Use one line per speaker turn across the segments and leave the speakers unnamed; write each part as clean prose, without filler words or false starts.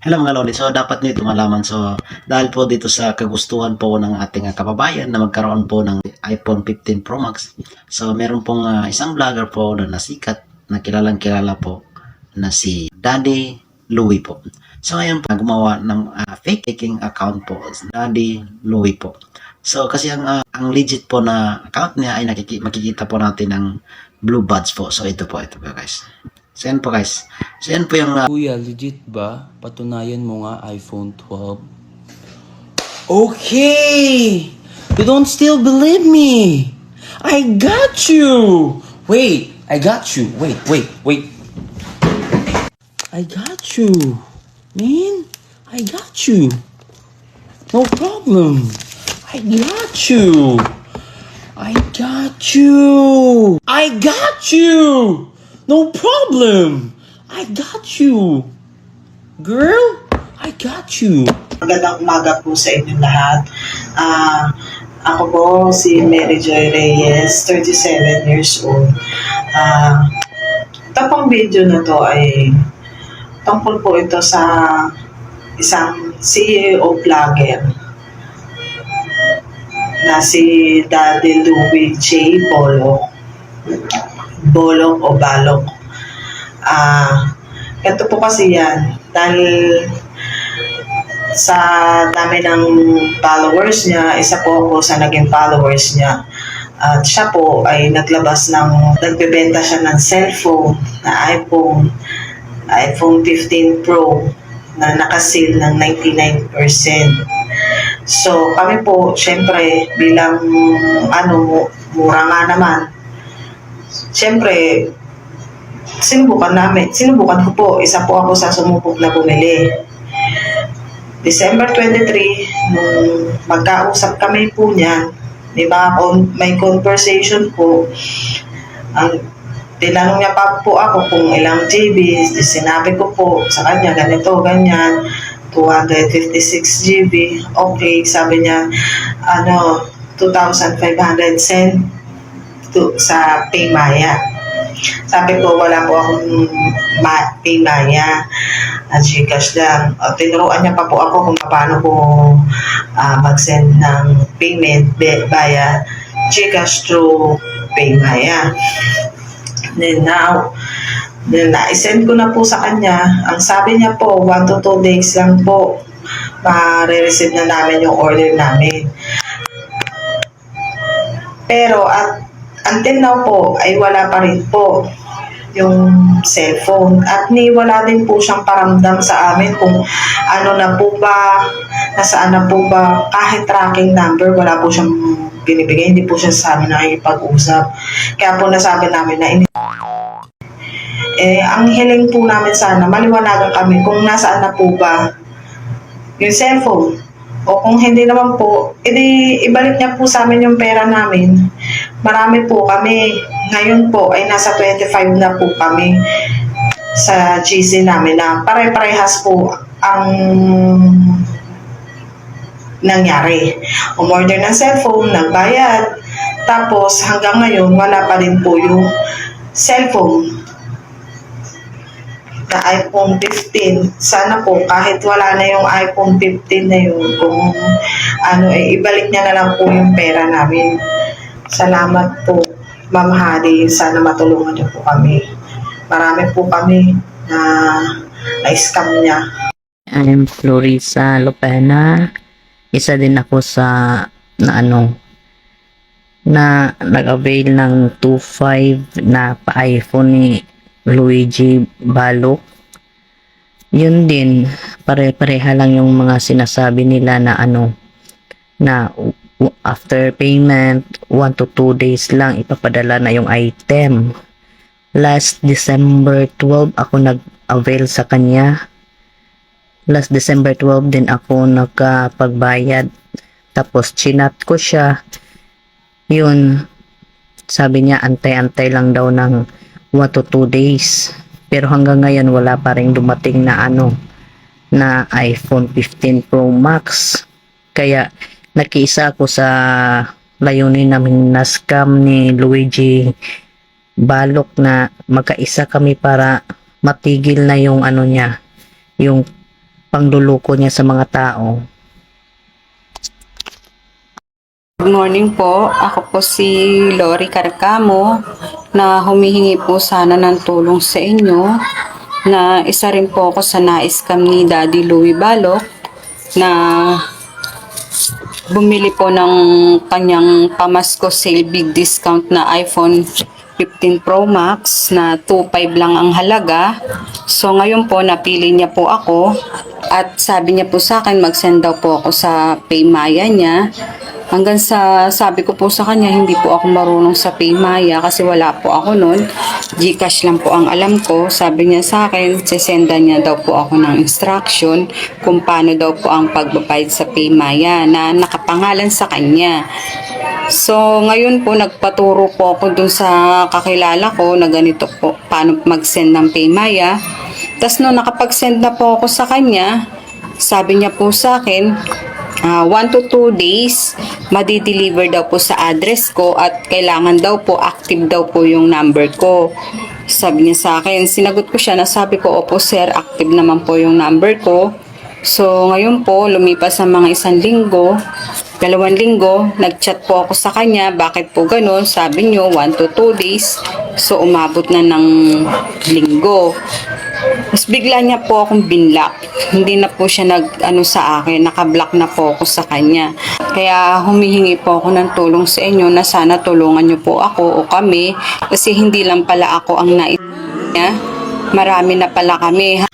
Hello mga lodi, so dapat nyo ito malaman. So dahil po dito sa kagustuhan po ng ating kababayan na magkaroon po ng iPhone 15 Pro Max. So meron pong isang vlogger po na nasikat na kilalang kilala po na si Daddy Louie po. So ngayon po gumawa ng fake account po, Daddy Louie po. So kasi ang legit po na account niya ay makikita po natin ng blue badge po. So ito po guys. So yan po guys. So yan po yung
Kuya, legit ba? Patunayan mo nga iPhone 12. Okay! You don't still believe me! I got you! Wait, I got you. Wait. I got you. Man, I got you. No problem. I got you. I got you. I got you! No problem. I got you. Girl, I got you.
Magandang umaga po sa inyo lahat. Ako po si Mary Joy Reyes, 37 years old. Ito pong video na to ay tungkol po ito sa isang CEO vlogger na si Daddy Louie J. Bolok o Balok. Ito po kasi yan dahil sa dami ng followers niya, isa po ako sa naging followers niya. At siya po ay nagbebenta siya ng cellphone na iPhone 15 Pro na nakasil ng 99%. So kami po, syempre bilang mura nga naman, syempre sinubukan ko po, isa po ako sa sumubok na bumili. December 23, nung magkausap kami po niya, may conversation po. Tinanong niya pa po ako kung ilang GB, sinabi ko po sa kanya, ganito, ganyan, 256 GB, okay, sabi niya, 2,500 send sa Paymaya. Sabi ko, wala po akong Paymaya, Gcash lang. Tinuruan niya pa po ako kung paano po mag-send ng payment via Gcash through Paymaya. Then na-send ko na po sa kanya. Ang sabi niya po, 1 to 2 days lang po ma-receive na namin yung order namin. Pero until now po ay wala pa rin po yung cellphone at wala din po siyang paramdam sa amin kung ano na po ba, nasaan na po ba, kahit tracking number wala po siyang binibigay, hindi po siya sa amin nakikipag-usap. Kaya po nasabi namin na ang hiling po namin sana maliwanagan kami kung nasaan na po ba yung cellphone. O kung hindi naman po, edi ibalik niya po sa amin yung pera namin. Marami po kami. Ngayon po ay nasa 25 na po kami sa GC namin na pare-parehas po ang nangyari. Umorder ng cellphone, nagbayad. Tapos hanggang ngayon wala pa rin po yung cellphone na iPhone 15. Sana po kahit wala na yung iPhone 15 na yun, kung ibalik niya na lang po yung pera namin. Salamat po, Ma'am Hari. Sana matulungan niyo po kami. Marami po kami na na-scam niya.
I'm Florisa Lopena. Isa din ako sa na nag-avail ng 2.5 na pa-iPhone ni Luigi Balok. Yun din, pare-pareha lang yung mga sinasabi nila na na after payment 1 to 2 days lang ipapadala na yung item. Last December 12 ako nag-avail sa kanya. Last December 12 din ako nagpagbayad. Tapos chinat ko siya. Yun, sabi niya antay-antay lang daw ng 1 to 2 days. Pero hanggang ngayon wala pa rin dumating na na iPhone 15 Pro Max. Kaya nakiisa ako sa layunin namin na scam ni Luigi Balok na magkaisa kami para matigil na yung niya, yung pangluluko niya sa mga tao.
Good morning po. Ako po si Lori Carcamo na humihingi po sana ng tulong sa inyo na isa rin po ako sa na-scam ni Daddy Louie Balok na bumili po ng kanyang pamasko sale big discount na iPhone 15 Pro Max na 2.5 lang ang halaga. So ngayon po napili niya po ako at sabi niya po sa akin mag-send daw po ako sa Paymaya niya. Hanggang sa sabi ko po sa kanya, hindi po ako marunong sa Paymaya kasi wala po ako nun. GCash lang po ang alam ko. Sabi niya sa akin, sisendan niya daw po ako ng instruction kung paano daw po ang pagbabayad sa Paymaya na nakapangalan sa kanya. So, ngayon po, nagpaturo po ako dun sa kakilala ko na ganito po, paano mag-send ng Paymaya. Tapos no, nakapag-send na po ako sa kanya, sabi niya po sa akin, 1 to 2 days, madi-deliver daw po sa address ko at kailangan daw po, active daw po yung number ko. Sabi niya sa akin, sinagot ko siya na sabi ko, opo sir, active naman po yung number ko. So, ngayon po, lumipas ang mga 1 linggo, 2 linggo, nag-chat po ako sa kanya, bakit po ganun? Sabi niyo, 1 to 2 days, so umabot na ng linggo. Mas bigla niya po akong binlock. Hindi na po siya nag-ano sa akin, nakablock na po ako sa kanya. Kaya humihingi po ako ng tulong sa inyo na sana tulungan niyo po ako o kami kasi hindi lang pala ako ang nais niya. Marami na pala kami.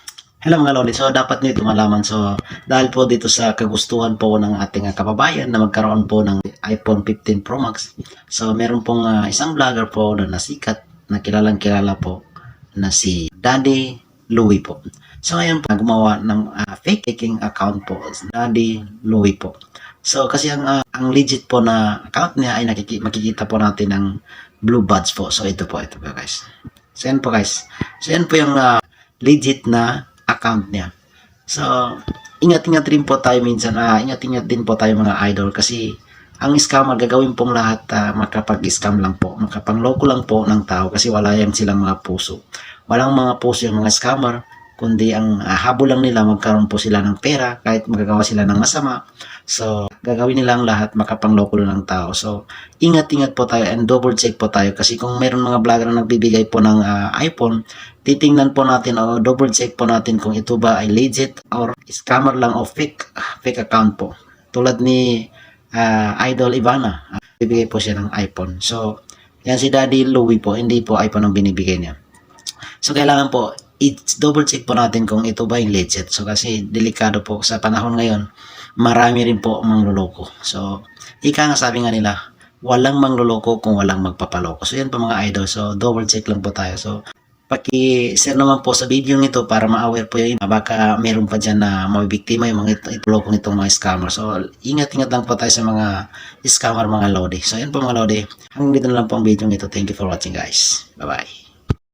Hello mga lodi, so dapat nito malaman, so dahil po dito sa kagustuhan po ng ating kababayan na magkaroon po ng iPhone 15 Pro Max, so meron pong isang vlogger po na nasikat na kilalang kilala po na si Daddy Louie po. So ngayon po gumawa ng fake account po, Daddy Louie po. So kasi ang legit po na account niya ay makikita po natin ng blue badge po. So ito po guys. So yan po guys. So yan po yung legit na account niya. So ingat-ingat rin po tayo minsan, ingat-ingat din po tayo mga idol kasi ang scammer gagawin pong lahat makapag-scam lang po, makapangloko lang po ng tao kasi wala yan silang mga puso. Walang mga puso yung mga scammer, kundi ang habol lang nila magkaroon po sila ng pera kahit magagawa sila ng masama. So gagawin nila ang lahat makapangloko lang ng tao. So ingat-ingat po tayo and double check po tayo kasi kung meron mga vlogger na nagbibigay po ng iPhone, titingnan po natin o double check po natin kung ito ba ay legit or scammer lang o fake account po. Tulad ni Idol Ivana, bibigay po siya ng iPhone. So, yan si Daddy Louie po, hindi po iPhone ang binibigay niya. So, kailangan po, double check po natin kung ito ba yung legit. So, kasi delikado po sa panahon ngayon, marami rin po mangluloko. So, ika nga sabi nga nila, walang mangluloko kung walang magpapaloko. So, yan po mga idol. So, double check lang po tayo. So, paki-share naman po sa video nito para ma-aware po yung baka meron pa dyan na mabibiktima yung mga itulokong itong mga scammer. So, ingat-ingat lang po tayo sa mga scammer mga lodi. So, yan po mga lodi. Hanggang dito na lang po ang video nito. Thank you for watching guys. Bye-bye.